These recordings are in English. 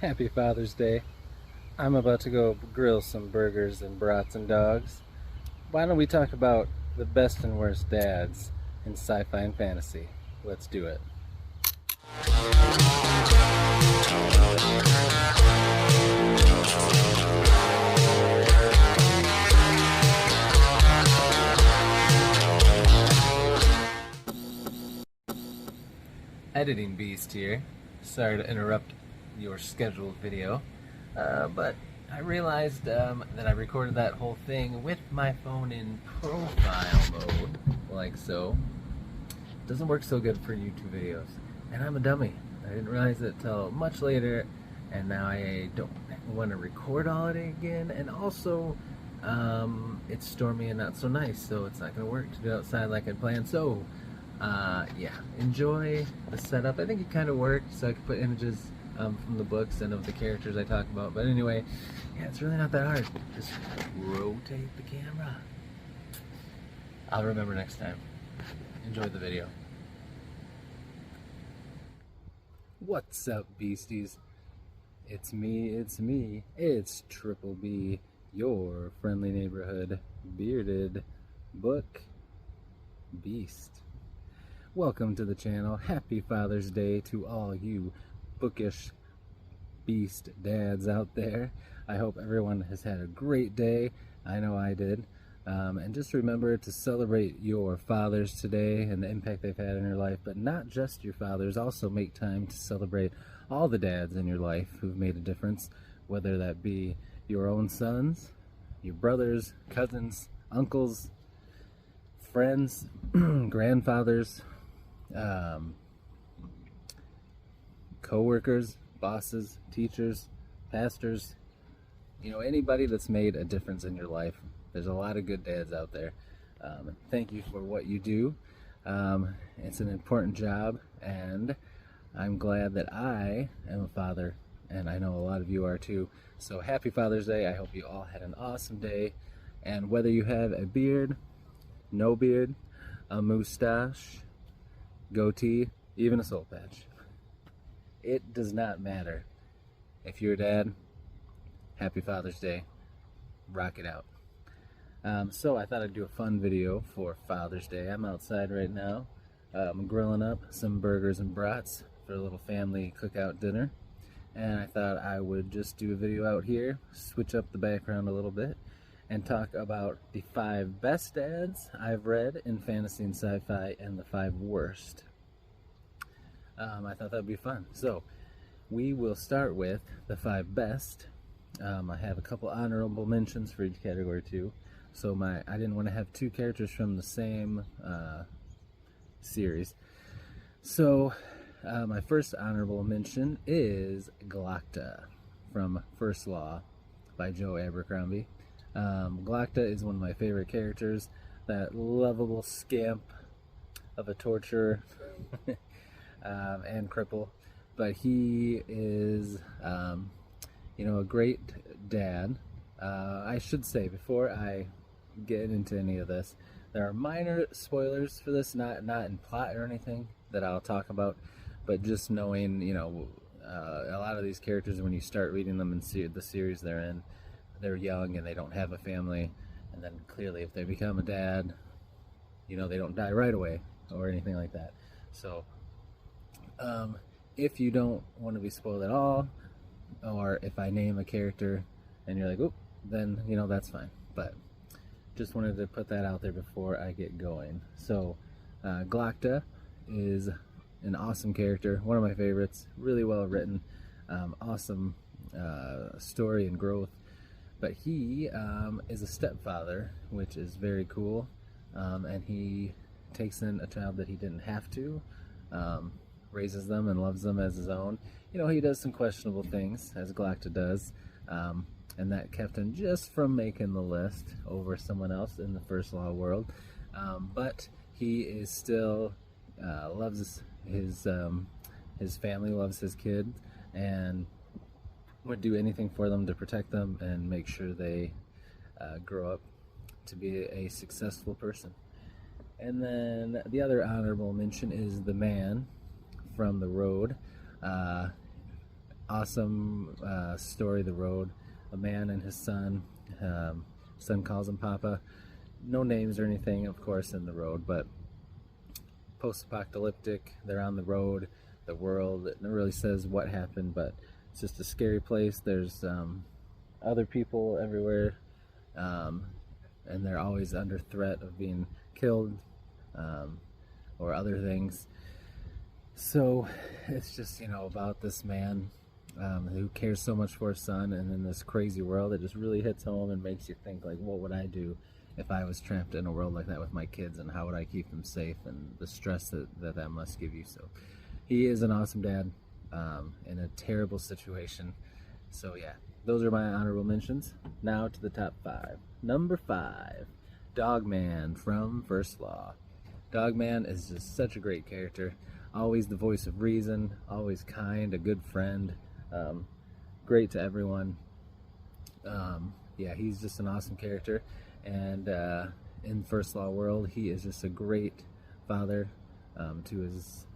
Happy Father's Day. I'm about to go grill some burgers and brats and dogs. Why don't we talk about the best and worst dads in sci-fi and fantasy? Let's do it. Editing Beast here. Sorry to interrupt your scheduled video, but I realized that I recorded that whole thing with my phone in profile mode, like so. Doesn't work so good for YouTube videos, and I'm a dummy. I didn't realize it till much later, and now I don't want to record all of it again, and also it's stormy and not so nice, so it's not going to work to do outside like I'd planned. So yeah, enjoy the setup. I think it kind of worked, so I could put images from the books and of the characters I talk about. But anyway, yeah, it's really not that hard. Just rotate the camera. I'll remember next time. Enjoy the video. What's up, beasties? It's me, it's Triple B, your friendly neighborhood bearded book beast. Welcome to the channel. Happy Father's Day to all you bookish beast dads out there. I hope everyone has had a great day. I know I did. And just remember to celebrate your fathers today and the impact they've had in your life, but not just your fathers. Also make time to celebrate all the dads in your life who've made a difference, whether that be your own sons, your brothers, cousins, uncles, friends, grandfathers, co-workers, bosses, teachers, pastors, anybody that's made a difference in your life. There's a lot of good dads out there. Thank you for what you do. It's an important job, and I'm glad that I am a father, and I know a lot of you are too. So happy Father's Day. I hope you all had an awesome day, and whether you have a beard, no beard, a mustache, goatee, even a soul patch, it does not matter. If you're a dad, happy Father's Day. Rock it out. So I thought I'd do a fun video for Father's Day. I'm outside right now. I'm grilling up some burgers and brats for a little family cookout dinner. And I thought I would just do a video out here, switch up the background a little bit, and talk about the 5 best dads I've read in fantasy and sci-fi and the 5 worst. I thought that'd be fun. So we will start with the 5 best. I have a couple honorable mentions for each category too. So I didn't want to have 2 characters from the same series. So my first honorable mention is Glocta from First Law by Joe Abercrombie. Glocta is one of my favorite characters, that lovable scamp of a torturer and cripple. But he is, a great dad. I should say, before I get into any of this, there are minor spoilers for this, not in plot or anything that I'll talk about, but just knowing, a lot of these characters, when you start reading them in the series they're in, they're young and they don't have a family, and then clearly if they become a dad, they don't die right away or anything like that. So if you don't want to be spoiled at all, or if I name a character and you're like, oop, then that's fine. But just wanted to put that out there before I get going. So Glocta is an awesome character, one of my favorites, really well written, awesome story and growth. But he is a stepfather, which is very cool, and he takes in a child that he didn't have to, raises them and loves them as his own. He does some questionable things, as Glocta does, and that kept him just from making the list over someone else in the First Law world. But he is still loves his family, loves his kid, and would do anything for them to protect them and make sure they grow up to be a successful person. And then the other honorable mention is the man from The Road. awesome story, The Road. A man and his son. Son calls him Papa. No names or anything, of course, in The Road, but post-apocalyptic. They're on the road. The world, it never really says what happened, but it's just a scary place. There's other people everywhere, and they're always under threat of being killed or other things. So it's just, about this man who cares so much for his son, and in this crazy world, it just really hits home and makes you think, like, what would I do if I was trapped in a world like that with my kids, and how would I keep them safe, and the stress that must give you. So he is an awesome dad in a terrible situation. So yeah, those are my honorable mentions. Now to the top 5. Number 5, Dogman from First Law. Dogman is just such a great character. Always the voice of reason, always kind, a good friend, great to everyone. Yeah, he's just an awesome character. And in First Law world, he is just a great father to his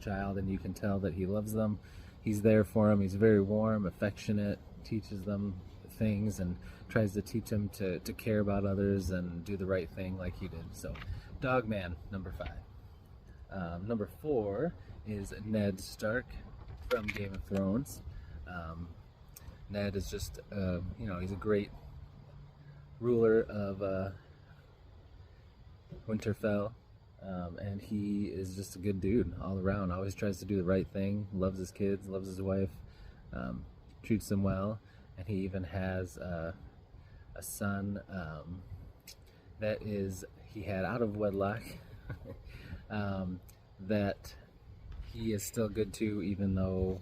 child, and you can tell that he loves them. He's there for them. He's very warm, affectionate, teaches them things, and tries to teach them to care about others and do the right thing like he did. So Dogman, number 5. Number 4 is Ned Stark from Game of Thrones. Ned is just he's a great ruler of Winterfell. And he is just a good dude all around. Always tries to do the right thing. Loves his kids. Loves his wife. Treats them well. And he even has a son that he had out of wedlock. That he is still good to, even though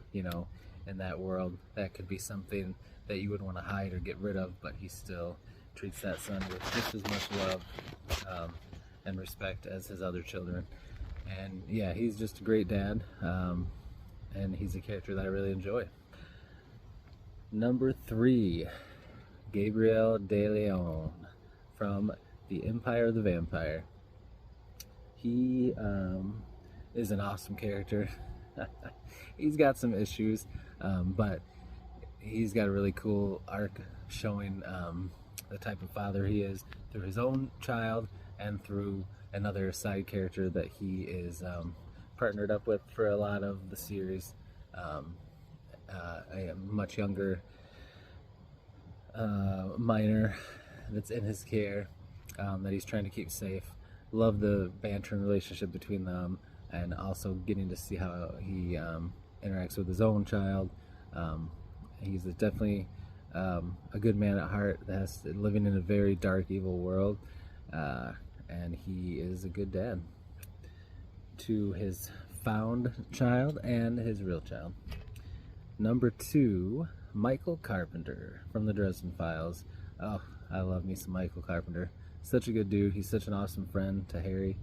in that world that could be something that you would want to hide or get rid of. But he still treats that son with just as much love and respect as his other children. And yeah, he's just a great dad, and he's a character that I really enjoy. Number 3, Gabriel De Leon from The Empire of the Vampire. He is an awesome character. He's got some issues, but he's got a really cool arc showing the type of father he is through his own child and through another side character that he is partnered up with for a lot of the series. A much younger minor that's in his care that he's trying to keep safe. Love the banter and relationship between them, and also getting to see how he interacts with his own child. He's definitely a good man at heart that's living in a very dark, evil world, and he is a good dad to his found child and his real child. Number 2, Michael Carpenter from the Dresden Files. Oh, I love me some Michael Carpenter. Such a good dude. He's such an awesome friend to Harry,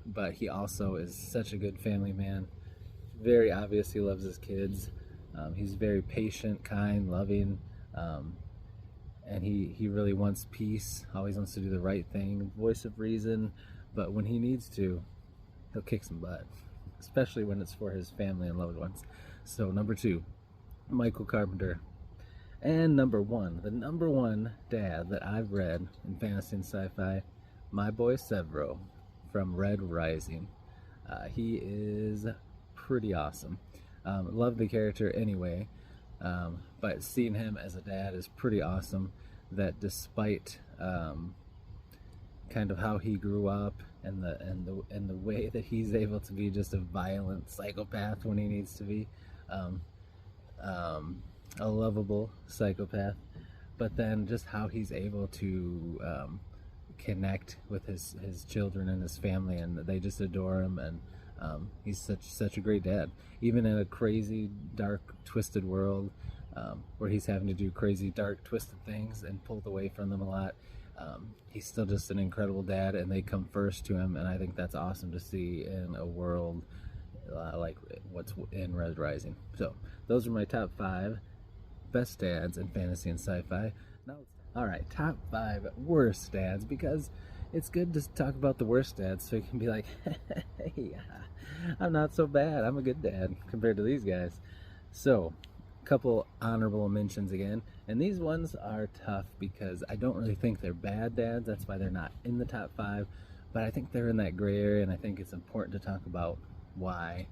but he also is such a good family man. Very obvious he loves his kids. He's very patient, kind, loving, and he really wants peace. Always wants to do the right thing, voice of reason, but when he needs to, he'll kick some butt, especially when it's for his family and loved ones. So number 2, Michael Carpenter. And number 1, the number 1 dad that I've read in fantasy and sci-fi, my boy Severo from Red Rising. He is pretty awesome. Love the character anyway, but seeing him as a dad is pretty awesome. That despite kind of how he grew up and the way that he's able to be just a violent psychopath when he needs to be, a lovable psychopath, but then just how he's able to connect with his children and his family, and they just adore him, and he's such a great dad, even in a crazy, dark, twisted world where he's having to do crazy, dark, twisted things and pulled away from them a lot. He's still just an incredible dad, and they come first to him, and I think that's awesome to see in a world like what's in Red Rising. So those are my top 5 best dads in fantasy and sci-fi. Now, all right, top 5 worst dads, because it's good to talk about the worst dads so you can be like, hey, I'm not so bad, I'm a good dad compared to these guys. So, a couple honorable mentions again, and these ones are tough because I don't really think they're bad dads. That's why they're not in the top 5, but I think they're in that gray area, and I think it's important to talk about why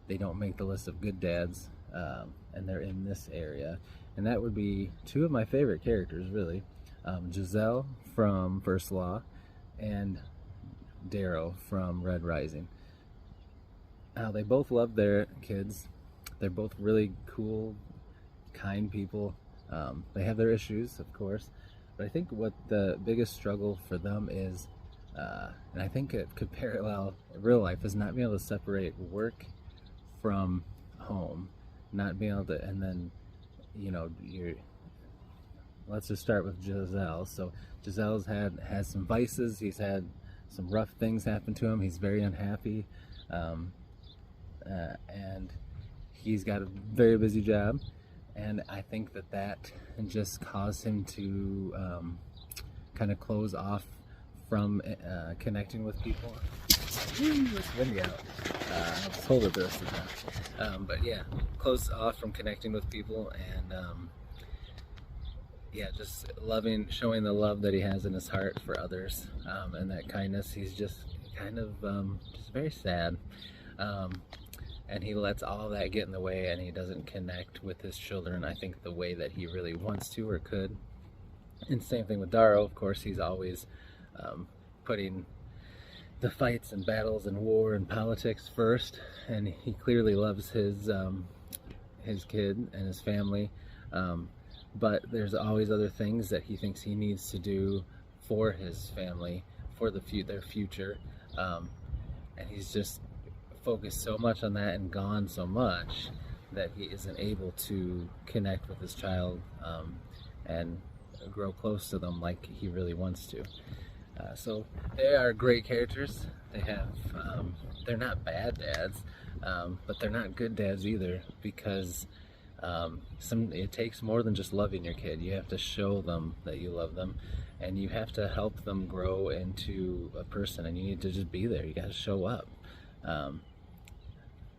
they don't make the list of good dads, and they're in this area. And that would be 2 of my favorite characters, really. Giselle from First Law and Darrow from Red Rising. They both love their kids. They're both really cool, kind people. They have their issues, of course, but I think what the biggest struggle for them is, and I think it could parallel real life, is not being able to separate work from home, not being able to, and then, let's just start with Giselle. So Giselle's has some vices. He's had some rough things happen to him. He's very unhappy, and he's got a very busy job, and I think that just caused him to kind of close off from connecting with people. It's windy out. It's colder the rest of the time. But yeah, close off from connecting with people, and just showing the love that he has in his heart for others, and that kindness. He's just kind of just very sad. And he lets all that get in the way, and he doesn't connect with his children, I think, the way that he really wants to or could. And same thing with Darrow. Of course, he's always putting the fights and battles and war and politics first, and he clearly loves his kid and his family, but there's always other things that he thinks he needs to do for his family, for their future, and he's just focused so much on that and gone so much that he isn't able to connect with his child and grow close to them like he really wants to. So they are great characters. They're not bad dads, but they're not good dads either, because it takes more than just loving your kid. You have to show them that you love them, and you have to help them grow into a person, and you need to just be there. You got to show up.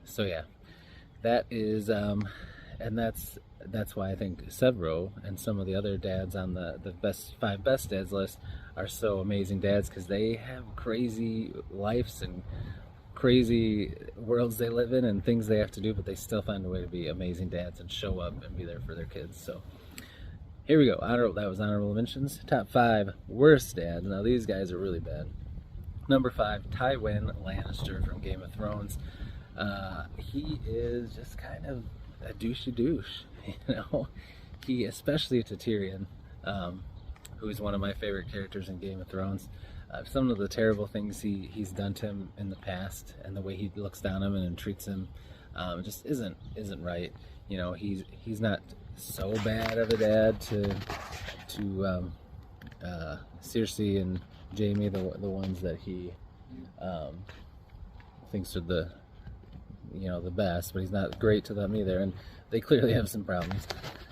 So yeah, that is, and that's why I think Severo and some of the other dads on the 5 best dads list are so amazing dads, because they have crazy lives and crazy worlds they live in and things they have to do, but they still find a way to be amazing dads and show up and be there for their kids. So here we go. That was honorable mentions. Top 5 worst dads. Now these guys are really bad. Number 5, Tywin Lannister from Game of Thrones. He is just kind of a douchey douche, He, especially to Tyrion, who is one of my favorite characters in Game of Thrones. Some of the terrible things he's done to him in the past, and the way he looks down on him and treats him, just isn't right. He's not so bad of a dad to Cersei and Jaime, the ones that he thinks are the best, but he's not great to them either, and they clearly have some problems.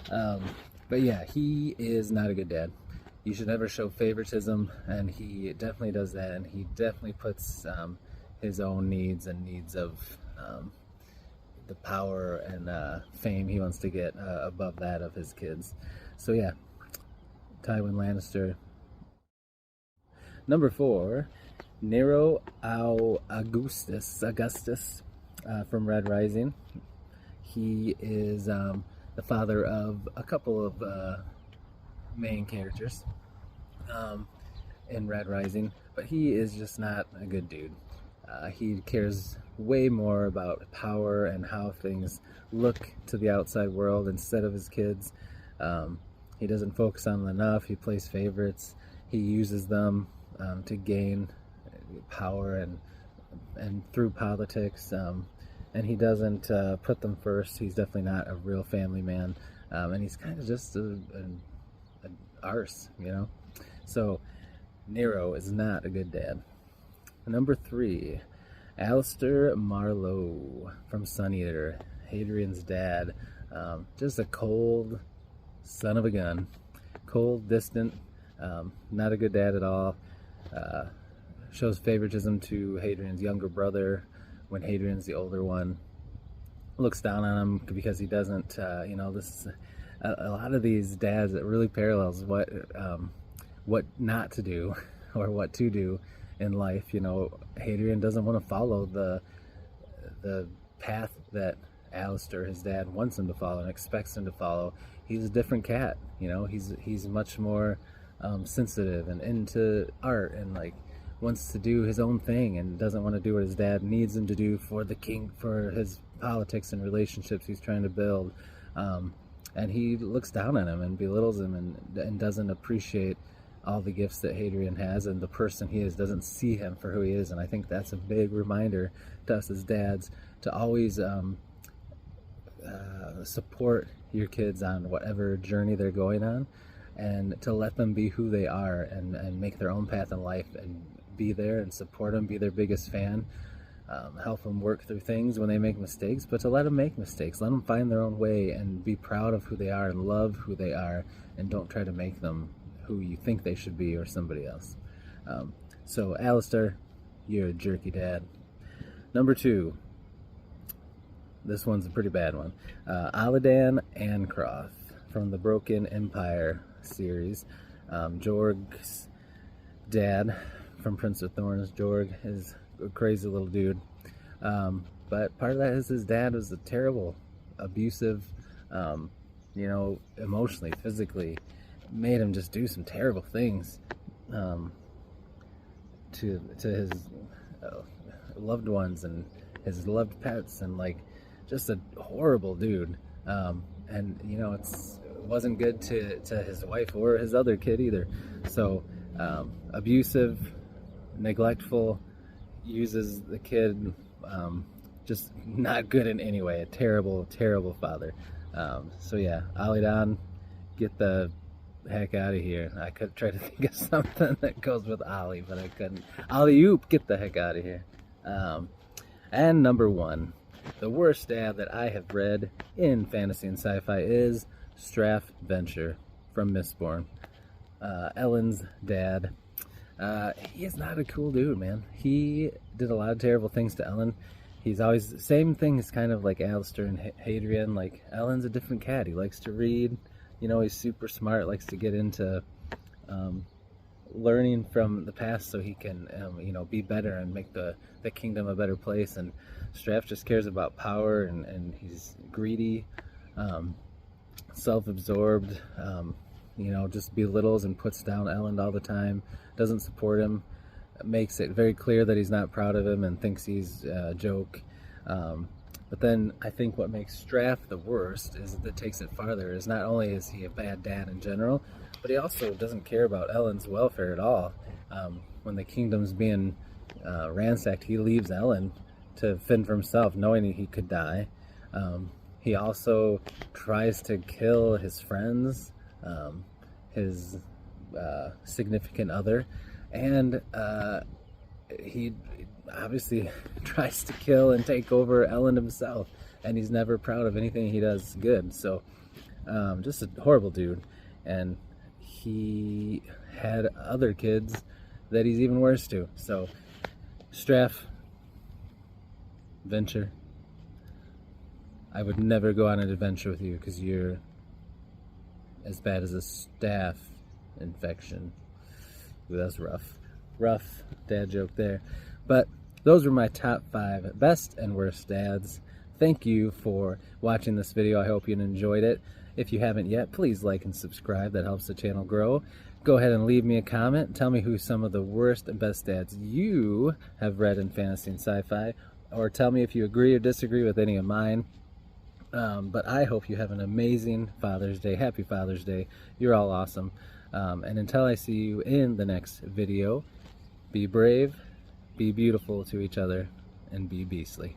But yeah, he is not a good dad. You should never show favoritism, and he definitely does that, and he definitely puts his own needs and needs of the power and fame he wants to get above that of his kids. So yeah, Tywin Lannister. Number 4, Nero Augustus from Red Rising. He is the father of a couple of main characters in Red Rising, but he is just not a good dude. He cares way more about power and how things look to the outside world instead of his kids. He doesn't focus on them enough. He plays favorites. He uses them to gain power and through politics, and he doesn't put them first. He's definitely not a real family man, and he's kind of just an arse, So Nero is not a good dad. Number 3, Alistair Marlowe from Sun Eater, Hadrian's dad. Just a cold son of a gun. Cold, distant, not a good dad at all. Shows favoritism to Hadrian's younger brother when Hadrian's the older one. looks down on him because he doesn't, this is a lot of these dads, that really parallels what not to do or what to do in life. Hadrian doesn't want to follow the path that Alistair, his dad, wants him to follow and expects him to follow. He's a different cat. He's much more sensitive and into art, and wants to do his own thing, and doesn't want to do what his dad needs him to do for the king, for his politics and relationships he's trying to build. And he looks down on him and belittles him, and doesn't appreciate all the gifts that Hadrian has, and the person he is, doesn't see him for who he is. And I think that's a big reminder to us as dads to always support your kids on whatever journey they're going on, and to let them be who they are, and make their own path in life, and be there and support them, be their biggest fan, help them work through things when they make mistakes, but to let them make mistakes, let them find their own way, and be proud of who they are and love who they are, and don't try to make them who you think they should be or somebody else. So Alistair, you're a jerky dad. Number 2, this one's a pretty bad one. Aladan Ancroft from the Broken Empire series. Jorg's dad from Prince of Thorns. Jorg is a crazy little dude, but part of that is his dad was a terrible, abusive, emotionally, physically, made him just do some terrible things to his loved ones and his loved pets, and just a horrible dude. And it wasn't good to his wife or his other kid either. So abusive, neglectful, uses the kid, just not good in any way. A terrible, terrible father. So yeah, Aladan, get the heck out of here. I could try to think of something that goes with Ollie, but I couldn't. Alley-oop, get the heck out of here. And number 1, the worst dad that I have read in fantasy and sci-fi is Straff Venture from Mistborn. Ellen's dad. He is not a cool dude, man. He did a lot of terrible things to Ellen. He's always the same thing as kind of like Alistair and Hadrian. Ellen's a different cat. He likes to read. He's super smart, likes to get into learning from the past so he can, be better and make the kingdom a better place. And Straff just cares about power, and he's greedy, self-absorbed, just belittles and puts down Ellen all the time, doesn't support him, makes it very clear that he's not proud of him and thinks he's a joke. But then I think what makes Straff the worst is that takes it farther, is not only is he a bad dad in general, but he also doesn't care about Ellen's welfare at all. When the kingdom's being ransacked, he leaves Ellen to fend for himself, knowing he could die. He also tries to kill his friends, his significant other, and he obviously tries to kill and take over Ellen himself, and he's never proud of anything he does good. So just a horrible dude. And he had other kids that he's even worse to. So Straff Venture, I would never go on an adventure with you because you're as bad as a staph infection. Ooh, that's rough dad joke there. But those were my top 5 best and worst dads. Thank you for watching this video. I hope you enjoyed it. If you haven't yet, please like and subscribe. That helps the channel grow. Go ahead and leave me a comment. Tell me who some of the worst and best dads you have read in fantasy and sci-fi, or tell me if you agree or disagree with any of mine. But I hope you have an amazing Father's Day. Happy Father's Day. You're all awesome. And until I see you in the next video, be brave, be beautiful to each other, and be beastly.